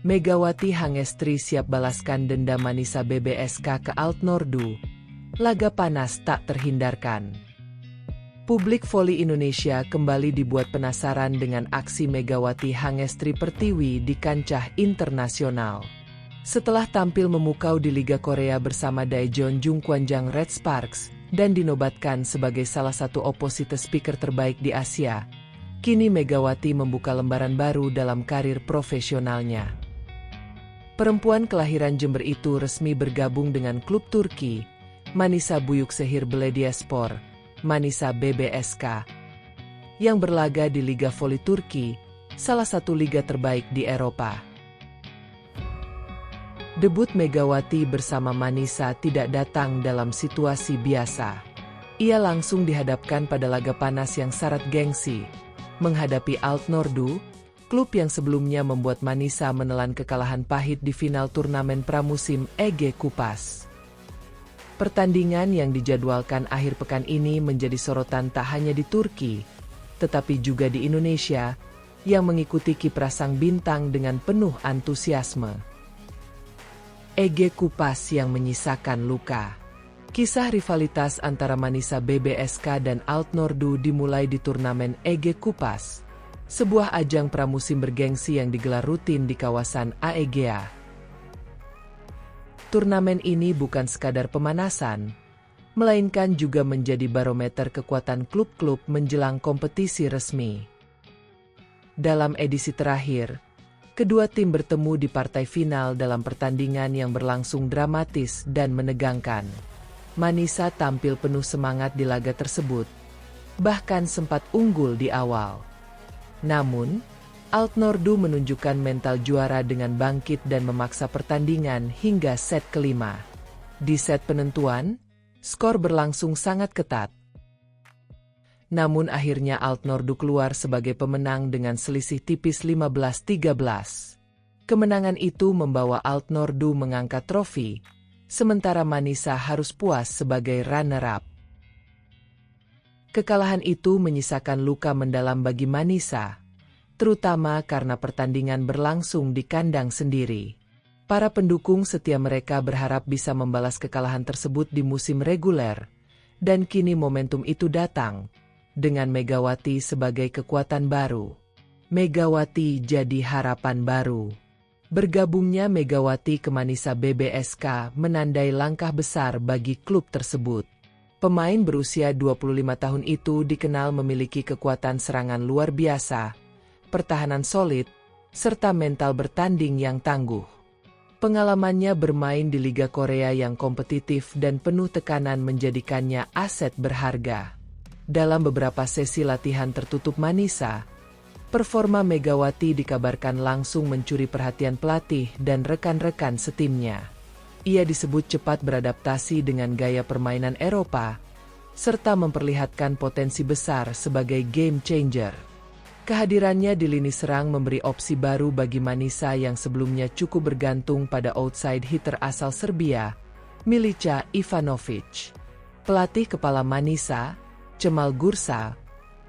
Megawati Hangestri siap balaskan denda Manisa BBSK ke Altnordu. Laga panas tak terhindarkan. Publik voli Indonesia kembali dibuat penasaran dengan aksi Megawati Hangestri Pertiwi di kancah internasional. Setelah tampil memukau di Liga Korea bersama Daejeon Jungkwanjang Red Sparks dan dinobatkan sebagai salah satu opposite speaker terbaik di Asia, kini Megawati membuka lembaran baru dalam karir profesionalnya. Perempuan kelahiran Jember itu resmi bergabung dengan klub Turki, Manisa Büyükşehir Belediyespor, Manisa BBSK, yang berlaga di Liga Voli Turki, salah satu liga terbaik di Eropa. Debut Megawati bersama Manisa tidak datang dalam situasi biasa. Ia langsung dihadapkan pada laga panas yang syarat gengsi, menghadapi Altnordu, klub yang sebelumnya membuat Manisa menelan kekalahan pahit di final turnamen pramusim EG Kupas. Pertandingan yang dijadwalkan akhir pekan ini menjadi sorotan tak hanya di Turki, tetapi juga di Indonesia, yang mengikuti kiprah sang bintang dengan penuh antusiasme. EG Kupas yang menyisakan luka. Kisah rivalitas antara Manisa BBSK dan Altnordu dimulai di turnamen EG Kupas, sebuah ajang pramusim bergengsi yang digelar rutin di kawasan AEGA. Turnamen ini bukan sekadar pemanasan, melainkan juga menjadi barometer kekuatan klub-klub menjelang kompetisi resmi. Dalam edisi terakhir, kedua tim bertemu di partai final dalam pertandingan yang berlangsung dramatis dan menegangkan. Manisa tampil penuh semangat di laga tersebut, bahkan sempat unggul di awal. Namun, Altnordu menunjukkan mental juara dengan bangkit dan memaksa pertandingan hingga set kelima. Di set penentuan, skor berlangsung sangat ketat. Namun akhirnya Altnordu keluar sebagai pemenang dengan selisih tipis 15-13. Kemenangan itu membawa Altnordu mengangkat trofi, sementara Manisa harus puas sebagai runner-up. Kekalahan itu menyisakan luka mendalam bagi Manisa, terutama karena pertandingan berlangsung di kandang sendiri. Para pendukung setia mereka berharap bisa membalas kekalahan tersebut di musim reguler, dan kini momentum itu datang, dengan Megawati sebagai kekuatan baru. Megawati jadi harapan baru. Bergabungnya Megawati ke Manisa BBSK menandai langkah besar bagi klub tersebut. Pemain berusia 25 tahun itu dikenal memiliki kekuatan serangan luar biasa, pertahanan solid, serta mental bertanding yang tangguh. Pengalamannya bermain di Liga Korea yang kompetitif dan penuh tekanan menjadikannya aset berharga. Dalam beberapa sesi latihan tertutup Manisa, performa Megawati dikabarkan langsung mencuri perhatian pelatih dan rekan-rekan setimnya. Ia disebut cepat beradaptasi dengan gaya permainan Eropa, serta memperlihatkan potensi besar sebagai game changer. Kehadirannya di lini serang memberi opsi baru bagi Manisa yang sebelumnya cukup bergantung pada outside hitter asal Serbia, Milica Ivanovic. Pelatih kepala Manisa, Cemal Gursa,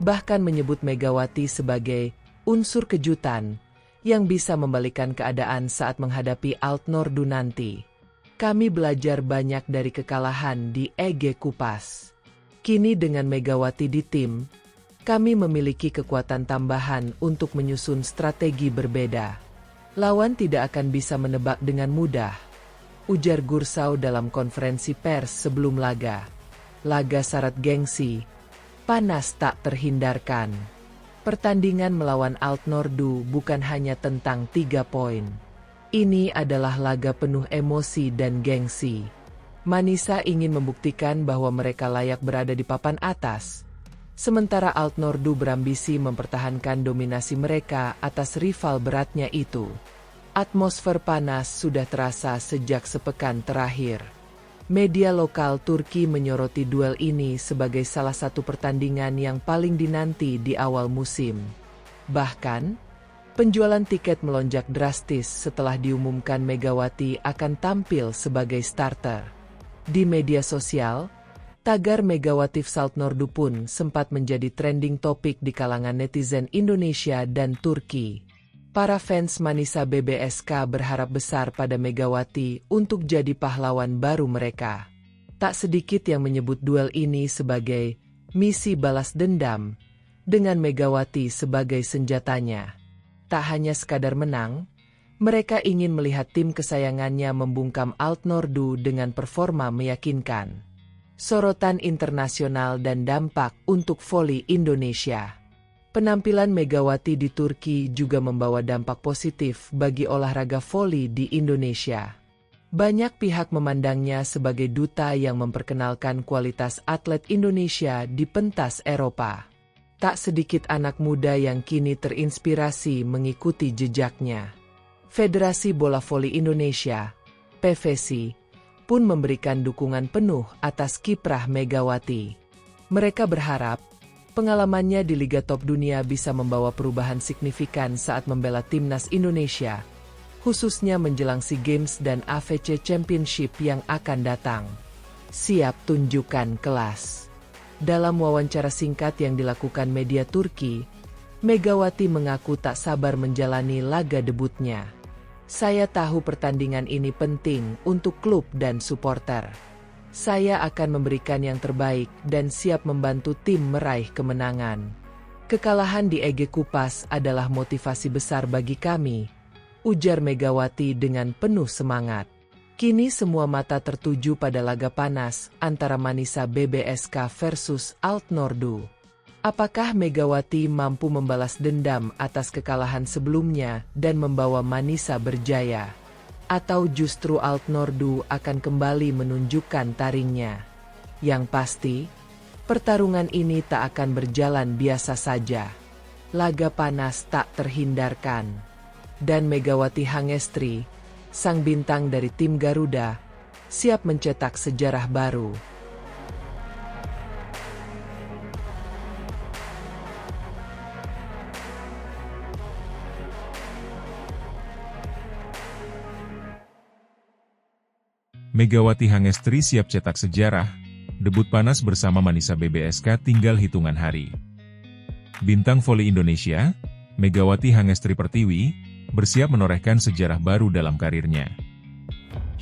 bahkan menyebut Megawati sebagai unsur kejutan yang bisa membalikan keadaan saat menghadapi Altnordu nanti. Kami belajar banyak dari kekalahan di EG Kupas. Kini dengan Megawati di tim, kami memiliki kekuatan tambahan untuk menyusun strategi berbeda. Lawan tidak akan bisa menebak dengan mudah, ujar Gursau dalam konferensi pers sebelum laga. Laga syarat gengsi, panas tak terhindarkan. Pertandingan melawan Altnordu bukan hanya tentang 3 poin. Ini adalah laga penuh emosi dan gengsi. Manisa ingin membuktikan bahwa mereka layak berada di papan atas, sementara Altnordu berambisi mempertahankan dominasi mereka atas rival beratnya itu. Atmosfer panas sudah terasa sejak sepekan terakhir. Media lokal Turki menyoroti duel ini sebagai salah satu pertandingan yang paling dinanti di awal musim. Bahkan, penjualan tiket melonjak drastis setelah diumumkan Megawati akan tampil sebagai starter. Di media sosial, tagar Megawati Altnordu pun sempat menjadi trending topik di kalangan netizen Indonesia dan Turki. Para fans Manisa BBSK berharap besar pada Megawati untuk jadi pahlawan baru mereka. Tak sedikit yang menyebut duel ini sebagai misi balas dendam, dengan Megawati sebagai senjatanya. Tak hanya sekadar menang, mereka ingin melihat tim kesayangannya membungkam Altnordu dengan performa meyakinkan. Sorotan internasional dan dampak untuk voli Indonesia. Penampilan Megawati di Turki juga membawa dampak positif bagi olahraga voli di Indonesia. Banyak pihak memandangnya sebagai duta yang memperkenalkan kualitas atlet Indonesia di pentas Eropa. Tak sedikit anak muda yang kini terinspirasi mengikuti jejaknya. Federasi Bola Voli Indonesia, PVSI, pun memberikan dukungan penuh atas kiprah Megawati. Mereka berharap pengalamannya di Liga Top Dunia bisa membawa perubahan signifikan saat membela timnas Indonesia, khususnya menjelang SEA Games dan AFC Championship yang akan datang. Siap tunjukkan kelas. Dalam wawancara singkat yang dilakukan media Turki, Megawati mengaku tak sabar menjalani laga debutnya. Saya tahu pertandingan ini penting untuk klub dan supporter. Saya akan memberikan yang terbaik dan siap membantu tim meraih kemenangan. Kekalahan di EG Kupas adalah motivasi besar bagi kami, ujar Megawati dengan penuh semangat. Kini semua mata tertuju pada laga panas antara Manisa BBSK versus Altnordu. Apakah Megawati mampu membalas dendam atas kekalahan sebelumnya dan membawa Manisa berjaya? Atau justru Altnordu akan kembali menunjukkan taringnya? Yang pasti, pertarungan ini tak akan berjalan biasa saja. Laga panas tak terhindarkan. Dan Megawati Hangestri, sang bintang dari tim Garuda, siap mencetak sejarah baru. Megawati Hangestri siap cetak sejarah, debut panas bersama Manisa BBSK tinggal hitungan hari. Bintang voli Indonesia, Megawati Hangestri Pertiwi, bersiap menorehkan sejarah baru dalam karirnya.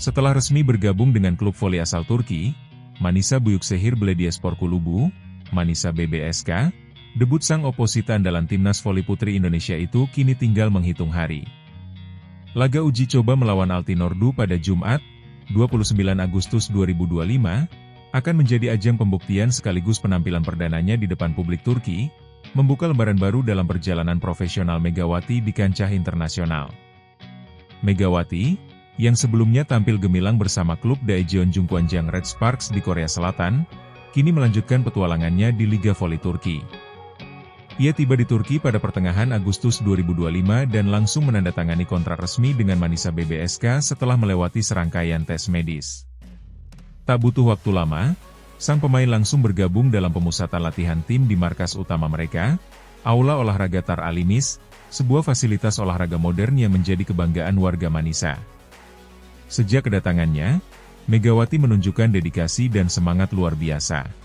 Setelah resmi bergabung dengan klub voli asal Turki, Manisa Büyükşehir Belediyespor Kulübü, Manisa BBSK, debut sang oposita andalan timnas voli putri Indonesia itu kini tinggal menghitung hari. Laga uji coba melawan Altnordu pada Jumat, 29 Agustus 2025, akan menjadi ajang pembuktian sekaligus penampilan perdananya di depan publik Turki, membuka lembaran baru dalam perjalanan profesional Megawati di kancah internasional. Megawati, yang sebelumnya tampil gemilang bersama klub Daejeon Jungkwanjang Red Sparks di Korea Selatan, kini melanjutkan petualangannya di Liga Voli Turki. Ia tiba di Turki pada pertengahan Agustus 2025 dan langsung menandatangani kontrak resmi dengan Manisa BBSK setelah melewati serangkaian tes medis. Tak butuh waktu lama, sang pemain langsung bergabung dalam pemusatan latihan tim di markas utama mereka, Aula Olahraga Tar Alimis, sebuah fasilitas olahraga modern yang menjadi kebanggaan warga Manisa. Sejak kedatangannya, Megawati menunjukkan dedikasi dan semangat luar biasa.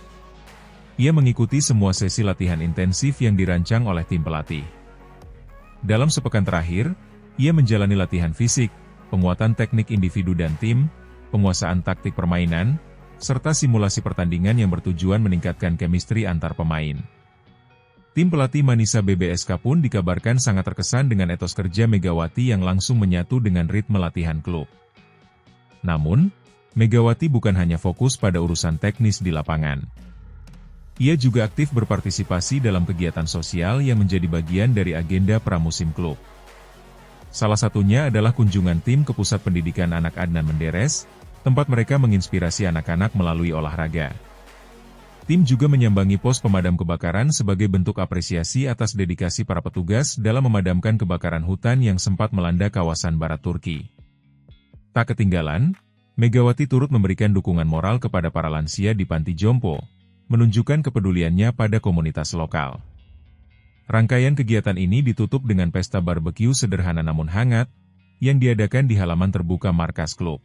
Ia mengikuti semua sesi latihan intensif yang dirancang oleh tim pelatih. Dalam sepekan terakhir, ia menjalani latihan fisik, penguatan teknik individu dan tim, penguasaan taktik permainan, serta simulasi pertandingan yang bertujuan meningkatkan chemistry antar pemain. Tim pelatih Manisa BBSK pun dikabarkan sangat terkesan dengan etos kerja Megawati yang langsung menyatu dengan ritme latihan klub. Namun, Megawati bukan hanya fokus pada urusan teknis di lapangan. Ia juga aktif berpartisipasi dalam kegiatan sosial yang menjadi bagian dari agenda pramusim klub. Salah satunya adalah kunjungan tim ke Pusat Pendidikan Anak Adnan Menderes, tempat mereka menginspirasi anak-anak melalui olahraga. Tim juga menyambangi pos pemadam kebakaran sebagai bentuk apresiasi atas dedikasi para petugas dalam memadamkan kebakaran hutan yang sempat melanda kawasan barat Turki. Tak ketinggalan, Megawati turut memberikan dukungan moral kepada para lansia di Panti Jompo, menunjukkan kepeduliannya pada komunitas lokal. Rangkaian kegiatan ini ditutup dengan pesta barbeque sederhana namun hangat, yang diadakan di halaman terbuka markas klub.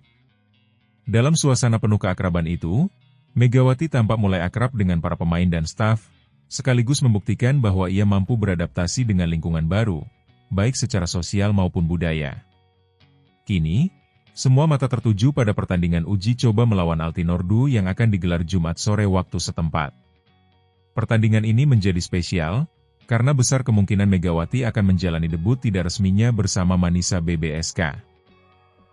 Dalam suasana penuh keakraban itu, Megawati tampak mulai akrab dengan para pemain dan staf, sekaligus membuktikan bahwa ia mampu beradaptasi dengan lingkungan baru, baik secara sosial maupun budaya. Kini, semua mata tertuju pada pertandingan uji coba melawan Altinordu yang akan digelar Jumat sore waktu setempat. Pertandingan ini menjadi spesial, karena besar kemungkinan Megawati akan menjalani debut tidak resminya bersama Manisa BBSK.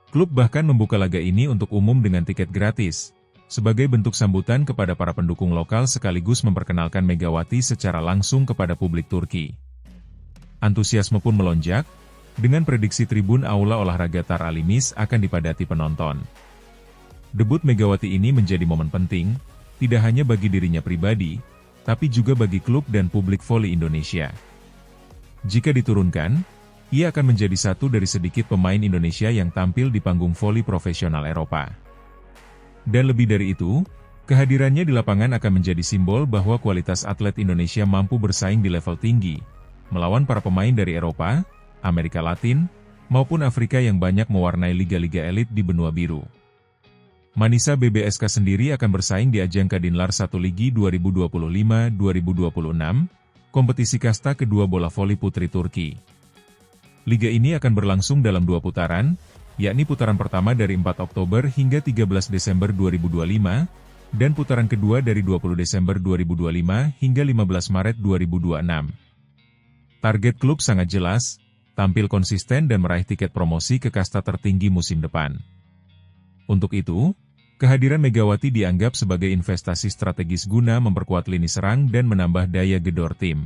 Klub bahkan membuka laga ini untuk umum dengan tiket gratis, sebagai bentuk sambutan kepada para pendukung lokal sekaligus memperkenalkan Megawati secara langsung kepada publik Turki. Antusiasme pun melonjak, dengan prediksi tribun Aula Olahraga Tar Alimis akan dipadati penonton. Debut Megawati ini menjadi momen penting, tidak hanya bagi dirinya pribadi, tapi juga bagi klub dan publik voli Indonesia. Jika diturunkan, ia akan menjadi satu dari sedikit pemain Indonesia yang tampil di panggung voli profesional Eropa. Dan lebih dari itu, kehadirannya di lapangan akan menjadi simbol bahwa kualitas atlet Indonesia mampu bersaing di level tinggi, melawan para pemain dari Eropa, Amerika Latin, maupun Afrika yang banyak mewarnai liga-liga elit di benua biru. Manisa BBSK sendiri akan bersaing di ajang Kadinlar 1 Ligi 2025-2026, kompetisi kasta kedua bola voli putri Turki. Liga ini akan berlangsung dalam 2 putaran, yakni putaran pertama dari 4 Oktober hingga 13 Desember 2025, dan putaran kedua dari 20 Desember 2025 hingga 15 Maret 2026. Target klub sangat jelas, tampil konsisten dan meraih tiket promosi ke kasta tertinggi musim depan. Untuk itu, kehadiran Megawati dianggap sebagai investasi strategis guna memperkuat lini serang dan menambah daya gedor tim.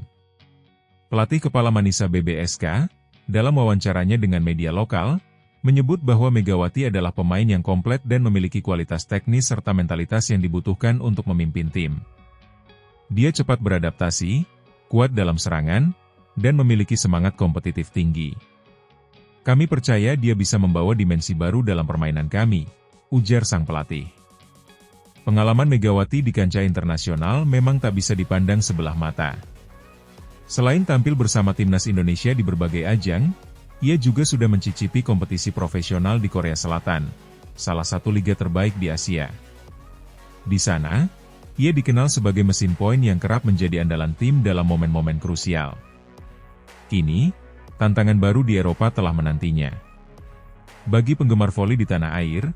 Pelatih kepala Manisa BBSK, dalam wawancaranya dengan media lokal, menyebut bahwa Megawati adalah pemain yang komplit dan memiliki kualitas teknis serta mentalitas yang dibutuhkan untuk memimpin tim. Dia cepat beradaptasi, kuat dalam serangan, dan memiliki semangat kompetitif tinggi. Kami percaya dia bisa membawa dimensi baru dalam permainan kami, ujar sang pelatih. Pengalaman Megawati di kancah internasional memang tak bisa dipandang sebelah mata. Selain tampil bersama timnas Indonesia di berbagai ajang, ia juga sudah mencicipi kompetisi profesional di Korea Selatan, salah satu liga terbaik di Asia. Di sana, ia dikenal sebagai mesin poin yang kerap menjadi andalan tim dalam momen-momen krusial. Kini, tantangan baru di Eropa telah menantinya. Bagi penggemar voli di tanah air,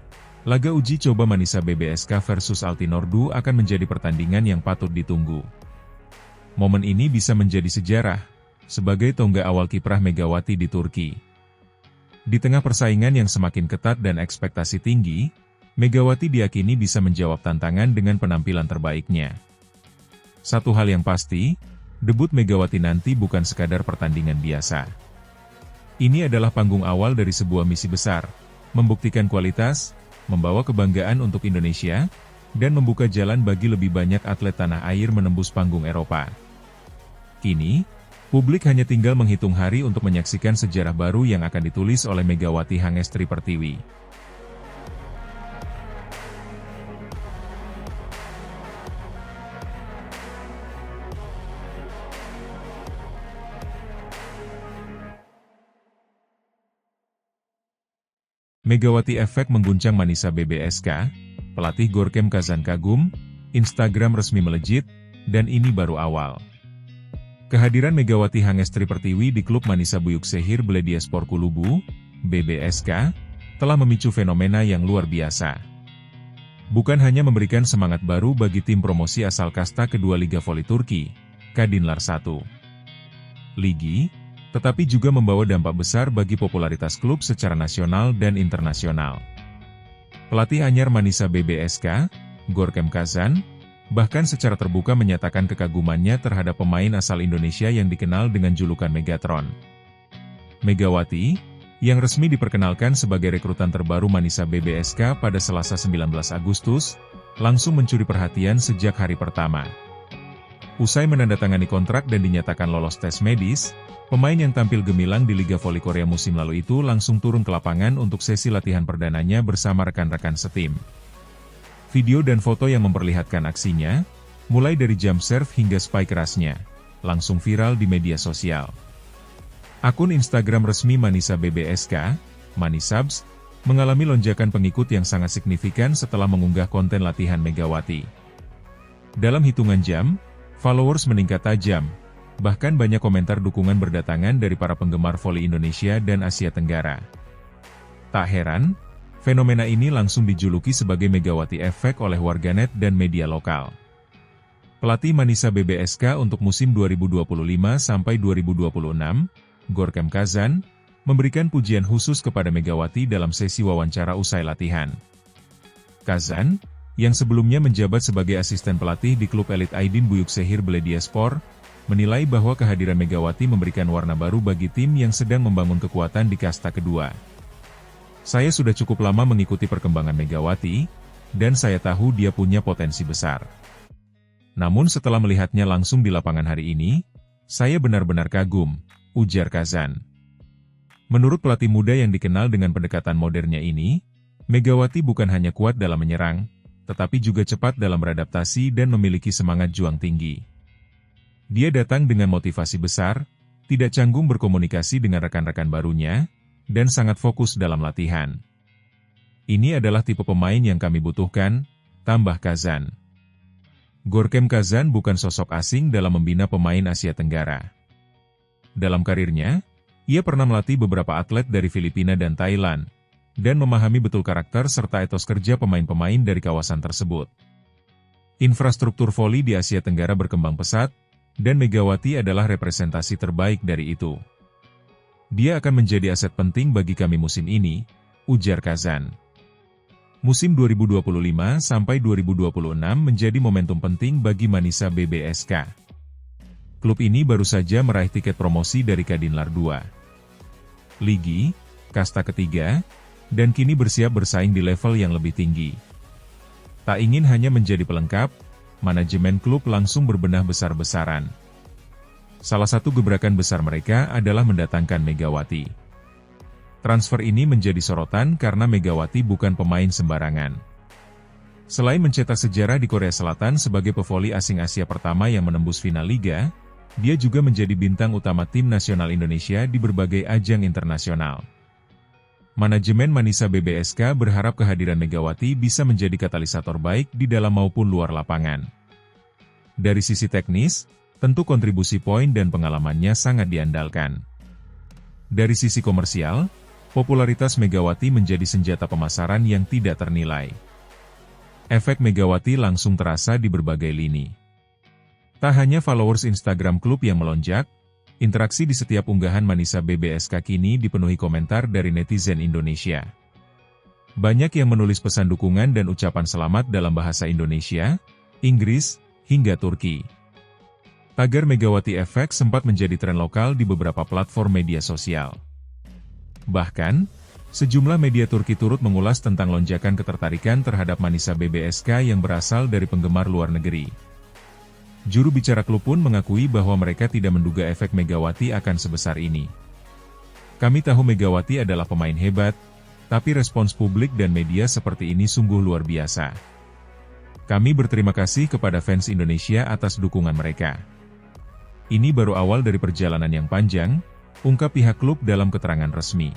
laga uji coba Manisa BBSK versus Altinordu akan menjadi pertandingan yang patut ditunggu. Momen ini bisa menjadi sejarah, sebagai tonggak awal kiprah Megawati di Turki. Di tengah persaingan yang semakin ketat dan ekspektasi tinggi, Megawati diyakini bisa menjawab tantangan dengan penampilan terbaiknya. Satu hal yang pasti, debut Megawati nanti bukan sekadar pertandingan biasa. Ini adalah panggung awal dari sebuah misi besar, membuktikan kualitas, membawa kebanggaan untuk Indonesia, dan membuka jalan bagi lebih banyak atlet tanah air menembus panggung Eropa. Kini, publik hanya tinggal menghitung hari untuk menyaksikan sejarah baru yang akan ditulis oleh Megawati Hangestri Pertiwi. Megawati efek mengguncang Manisa BBSK, pelatih Gorkem Kazan kagum, Instagram resmi melejit, dan ini baru awal. Kehadiran Megawati Hangestri Pertiwi di klub Manisa Büyükşehir Belediyespor Kulübü, BBSK, telah memicu fenomena yang luar biasa. Bukan hanya memberikan semangat baru bagi tim promosi asal kasta kedua Liga Voli Turki, Kadinlar 1 Ligi, tetapi juga membawa dampak besar bagi popularitas klub secara nasional dan internasional. Pelatih anyar Manisa BBSK, Gorkem Kazan, bahkan secara terbuka menyatakan kekagumannya terhadap pemain asal Indonesia yang dikenal dengan julukan Megatron. Megawati, yang resmi diperkenalkan sebagai rekrutan terbaru Manisa BBSK pada Selasa 19 Agustus, langsung mencuri perhatian sejak hari pertama. Usai menandatangani kontrak dan dinyatakan lolos tes medis, pemain yang tampil gemilang di Liga Voli Korea musim lalu itu langsung turun ke lapangan untuk sesi latihan perdananya bersama rekan-rekan setim. Video dan foto yang memperlihatkan aksinya, mulai dari jump serve hingga spike kerasnya, langsung viral di media sosial. Akun Instagram resmi Manisa BBSK, Manisabs, mengalami lonjakan pengikut yang sangat signifikan setelah mengunggah konten latihan Megawati. Dalam hitungan jam, followers meningkat tajam, Bahkan banyak komentar dukungan berdatangan dari para penggemar voli Indonesia dan Asia Tenggara. Tak heran, fenomena ini langsung dijuluki sebagai Megawati Effect oleh warganet dan media lokal. Pelatih Manisa BBSK untuk musim 2025 sampai 2026, Gorkem Kazan, memberikan pujian khusus kepada Megawati dalam sesi wawancara usai latihan. Kazan, yang sebelumnya menjabat sebagai asisten pelatih di klub elit Aydin Büyükşehir Belediyespor, menilai bahwa kehadiran Megawati memberikan warna baru bagi tim yang sedang membangun kekuatan di kasta kedua. Saya sudah cukup lama mengikuti perkembangan Megawati, dan saya tahu dia punya potensi besar. Namun setelah melihatnya langsung di lapangan hari ini, saya benar-benar kagum, ujar Kazan. Menurut pelatih muda yang dikenal dengan pendekatan modernnya ini, Megawati bukan hanya kuat dalam menyerang, tetapi juga cepat dalam beradaptasi dan memiliki semangat juang tinggi. Dia datang dengan motivasi besar, tidak canggung berkomunikasi dengan rekan-rekan barunya, dan sangat fokus dalam latihan. Ini adalah tipe pemain yang kami butuhkan, tambah Kazan. Gorkem Kazan bukan sosok asing dalam membina pemain Asia Tenggara. Dalam karirnya, ia pernah melatih beberapa atlet dari Filipina dan Thailand, dan memahami betul karakter serta etos kerja pemain-pemain dari kawasan tersebut. Infrastruktur voli di Asia Tenggara berkembang pesat, dan Megawati adalah representasi terbaik dari itu. Dia akan menjadi aset penting bagi kami musim ini, ujar Kazan. Musim 2025 sampai 2026 menjadi momentum penting bagi Manisa BBSK. Klub ini baru saja meraih tiket promosi dari Kadinlar 2 Ligi, kasta ketiga, dan kini bersiap bersaing di level yang lebih tinggi. Tak ingin hanya menjadi pelengkap, manajemen klub langsung berbenah besar-besaran. Salah satu gebrakan besar mereka adalah mendatangkan Megawati. Transfer ini menjadi sorotan karena Megawati bukan pemain sembarangan. Selain mencetak sejarah di Korea Selatan sebagai pevoli asing Asia pertama yang menembus final liga, dia juga menjadi bintang utama tim nasional Indonesia di berbagai ajang internasional. Manajemen Manisa BBSK berharap kehadiran Megawati bisa menjadi katalisator baik di dalam maupun luar lapangan. Dari sisi teknis, tentu kontribusi poin dan pengalamannya sangat diandalkan. Dari sisi komersial, popularitas Megawati menjadi senjata pemasaran yang tidak ternilai. Efek Megawati langsung terasa di berbagai lini. Tak hanya followers Instagram klub yang melonjak, interaksi di setiap unggahan Manisa BBSK kini dipenuhi komentar dari netizen Indonesia. Banyak yang menulis pesan dukungan dan ucapan selamat dalam bahasa Indonesia, Inggris, hingga Turki. Tagar Megawati Effect sempat menjadi tren lokal di beberapa platform media sosial. Bahkan, sejumlah media Turki turut mengulas tentang lonjakan ketertarikan terhadap Manisa BBSK yang berasal dari penggemar luar negeri. Juru bicara klub pun mengakui bahwa mereka tidak menduga efek Megawati akan sebesar ini. Kami tahu Megawati adalah pemain hebat, tapi respons publik dan media seperti ini sungguh luar biasa. Kami berterima kasih kepada fans Indonesia atas dukungan mereka. Ini baru awal dari perjalanan yang panjang, ungkap pihak klub dalam keterangan resmi.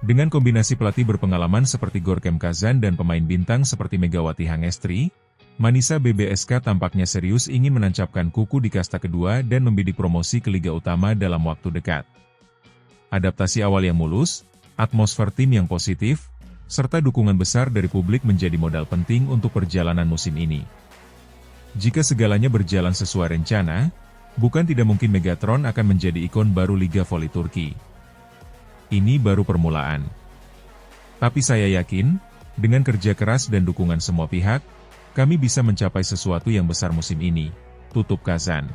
Dengan kombinasi pelatih berpengalaman seperti Gorkem Kazan dan pemain bintang seperti Megawati Hangestri, Manisa BBSK tampaknya serius ingin menancapkan kuku di kasta kedua dan membidik promosi ke Liga Utama dalam waktu dekat. Adaptasi awal yang mulus, atmosfer tim yang positif, serta dukungan besar dari publik menjadi modal penting untuk perjalanan musim ini. Jika segalanya berjalan sesuai rencana, bukan tidak mungkin Megatron akan menjadi ikon baru Liga Voli Turki. Ini baru permulaan. Tapi saya yakin, dengan kerja keras dan dukungan semua pihak, kami bisa mencapai sesuatu yang besar musim ini, tutup Kazan.